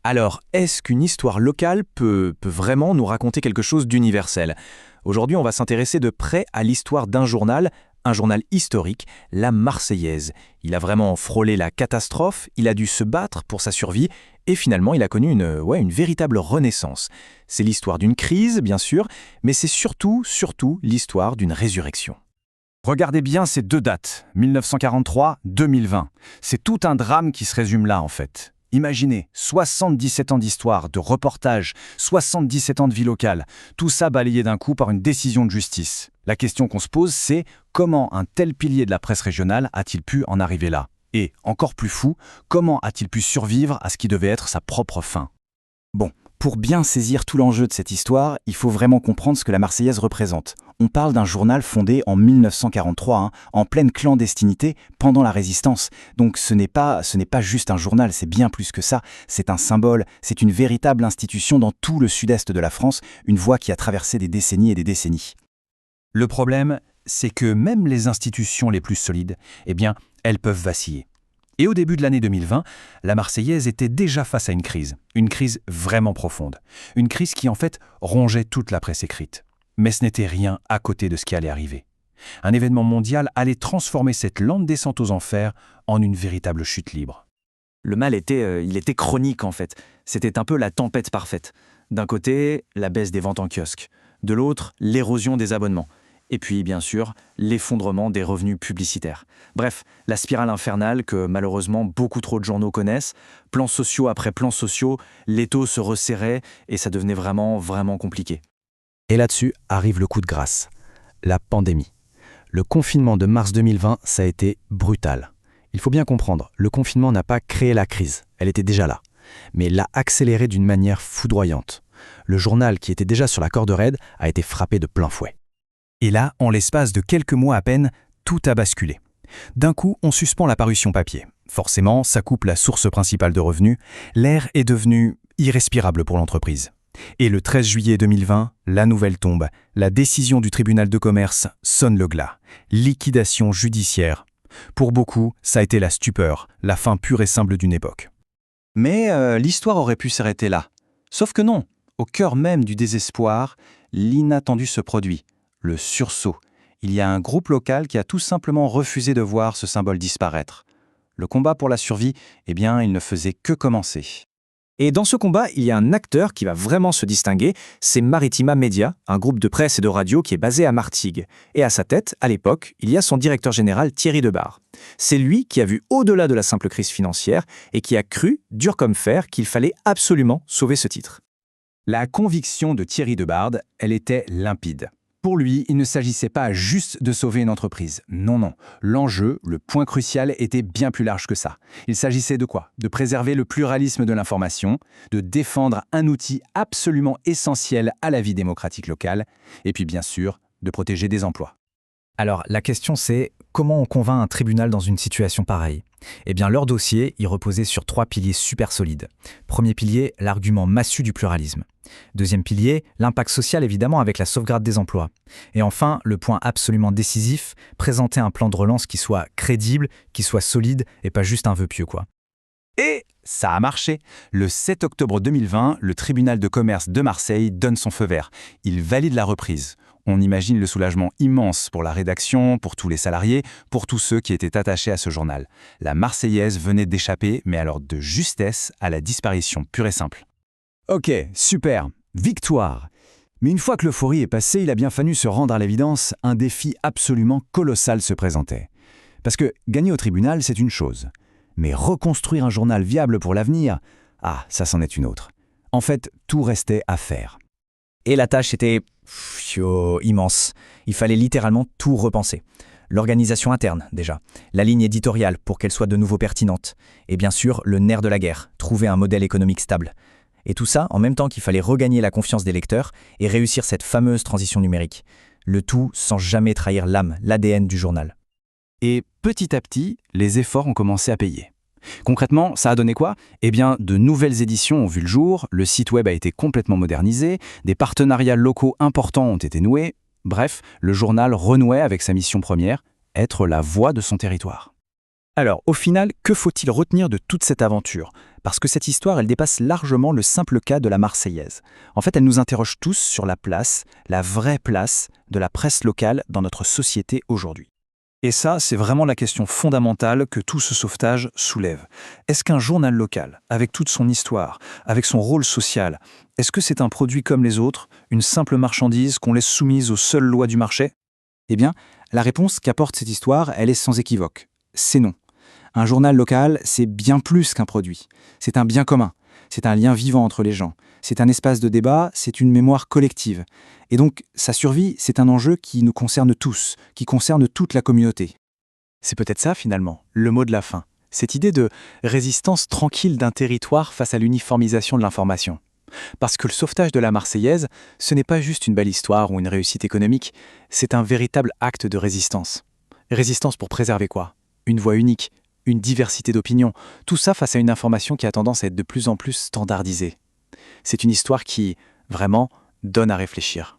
Alors, est-ce qu'une histoire locale peut vraiment nous raconter quelque chose d'universel? Aujourd'hui, on va s'intéresser de près à l'histoire d'un journal, un journal historique, la Marseillaise. Il a vraiment frôlé la catastrophe, il a dû se battre pour sa survie, et finalement, il a connu une véritable renaissance. C'est l'histoire d'une crise, bien sûr, mais c'est surtout l'histoire d'une résurrection. Regardez bien ces deux dates, 1943-2020. C'est tout un drame qui se résume là, en fait. Imaginez, 77 ans d'histoire, de reportage, 77 ans de vie locale, tout ça balayé d'un coup par une décision de justice. La question qu'on se pose, c'est comment un tel pilier de la presse régionale a-t-il pu en arriver là? Et, encore plus fou, comment a-t-il pu survivre à ce qui devait être sa propre fin? Bon, pour bien saisir tout l'enjeu de cette histoire, il faut vraiment comprendre ce que la Marseillaise représente. On parle d'un journal fondé en 1943, en pleine clandestinité, pendant la Résistance. Donc ce n'est pas juste un journal, c'est bien plus que ça. C'est un symbole, c'est une véritable institution dans tout le sud-est de la France, une voie qui a traversé des décennies et des décennies. Le problème, c'est que même les institutions les plus solides, elles peuvent vaciller. Et au début de l'année 2020, la Marseillaise était déjà face à une crise vraiment profonde. Une crise qui en fait rongeait toute la presse écrite. Mais ce n'était rien à côté de ce qui allait arriver. Un événement mondial allait transformer cette lente descente aux enfers en une véritable chute libre. Le mal il était chronique en fait. C'était un peu la tempête parfaite. D'un côté, la baisse des ventes en kiosque. De l'autre, l'érosion des abonnements. Et puis, bien sûr, l'effondrement des revenus publicitaires. Bref, la spirale infernale que malheureusement beaucoup trop de journaux connaissent. Plans sociaux après plans sociaux, l'étau se resserrait et ça devenait vraiment compliqué. Et là-dessus arrive le coup de grâce, la pandémie. Le confinement de mars 2020, ça a été brutal. Il faut bien comprendre, le confinement n'a pas créé la crise, elle était déjà là, mais l'a accélérée d'une manière foudroyante. Le journal, qui était déjà sur la corde raide, a été frappé de plein fouet. Et là, en l'espace de quelques mois à peine, tout a basculé. D'un coup, on suspend la parution papier. Forcément, ça coupe la source principale de revenus. L'air est devenu irrespirable pour l'entreprise. Et le 13 juillet 2020, la nouvelle tombe. La décision du tribunal de commerce sonne le glas. Liquidation judiciaire. Pour beaucoup, ça a été la stupeur, la fin pure et simple d'une époque. Mais l'histoire aurait pu s'arrêter là. Sauf que non. Au cœur même du désespoir, l'inattendu se produit. Le sursaut. Il y a un groupe local qui a tout simplement refusé de voir ce symbole disparaître. Le combat pour la survie, il ne faisait que commencer. Et dans ce combat, il y a un acteur qui va vraiment se distinguer, c'est Maritima Media, un groupe de presse et de radio qui est basé à Martigues. Et à sa tête, à l'époque, il y a son directeur général Thierry Debars. C'est lui qui a vu au-delà de la simple crise financière et qui a cru, dur comme fer, qu'il fallait absolument sauver ce titre. La conviction de Thierry Debars, elle était limpide. Pour lui, il ne s'agissait pas juste de sauver une entreprise. Non. L'enjeu, le point crucial, était bien plus large que ça. Il s'agissait de quoi? De préserver le pluralisme de l'information, de défendre un outil absolument essentiel à la vie démocratique locale, et puis bien sûr, de protéger des emplois. Alors, la question c'est, comment on convainc un tribunal dans une situation pareille? Leur dossier, il reposait sur 3 piliers super solides. Premier pilier, l'argument massu du pluralisme. Deuxième pilier, l'impact social évidemment avec la sauvegarde des emplois. Et enfin, le point absolument décisif, présenter un plan de relance qui soit crédible, qui soit solide et pas juste un vœu pieux quoi. Et ça a marché. Le 7 octobre 2020, le tribunal de commerce de Marseille donne son feu vert. Il valide la reprise. On imagine le soulagement immense pour la rédaction, pour tous les salariés, pour tous ceux qui étaient attachés à ce journal. La Marseillaise venait d'échapper, mais alors de justesse, à la disparition pure et simple. Ok, super, victoire. Mais une fois que l'euphorie est passée, il a bien fallu se rendre à l'évidence, un défi absolument colossal se présentait. Parce que gagner au tribunal, c'est une chose. Mais reconstruire un journal viable pour l'avenir, ça c'en est une autre. En fait, tout restait à faire. Et la tâche était immense. Il fallait littéralement tout repenser. L'organisation interne, déjà. La ligne éditoriale pour qu'elle soit de nouveau pertinente. Et bien sûr, le nerf de la guerre, trouver un modèle économique stable. Et tout ça en même temps qu'il fallait regagner la confiance des lecteurs et réussir cette fameuse transition numérique. Le tout sans jamais trahir l'âme, l'ADN du journal. Et petit à petit, les efforts ont commencé à payer. Concrètement, ça a donné quoi? De nouvelles éditions ont vu le jour, le site web a été complètement modernisé, des partenariats locaux importants ont été noués. Bref, le journal renouait avec sa mission première, être la voix de son territoire. Alors, au final, que faut-il retenir de toute cette aventure? Parce que cette histoire, elle dépasse largement le simple cas de la Marseillaise. En fait, elle nous interroge tous sur la place, la vraie place de la presse locale dans notre société aujourd'hui. Et ça, c'est vraiment la question fondamentale que tout ce sauvetage soulève. Est-ce qu'un journal local, avec toute son histoire, avec son rôle social, est-ce que c'est un produit comme les autres, une simple marchandise qu'on laisse soumise aux seules lois du marché? Eh bien, la réponse qu'apporte cette histoire, elle est sans équivoque. C'est non. Un journal local, c'est bien plus qu'un produit. C'est un bien commun. C'est un lien vivant entre les gens. C'est un espace de débat, c'est une mémoire collective. Et donc, sa survie, c'est un enjeu qui nous concerne tous, qui concerne toute la communauté. C'est peut-être ça, finalement, le mot de la fin. Cette idée de résistance tranquille d'un territoire face à l'uniformisation de l'information. Parce que le sauvetage de la Marseillaise, ce n'est pas juste une belle histoire ou une réussite économique, c'est un véritable acte de résistance. Résistance pour préserver quoi? Une voix unique, une diversité d'opinions, tout ça face à une information qui a tendance à être de plus en plus standardisée. C'est une histoire qui, vraiment, donne à réfléchir.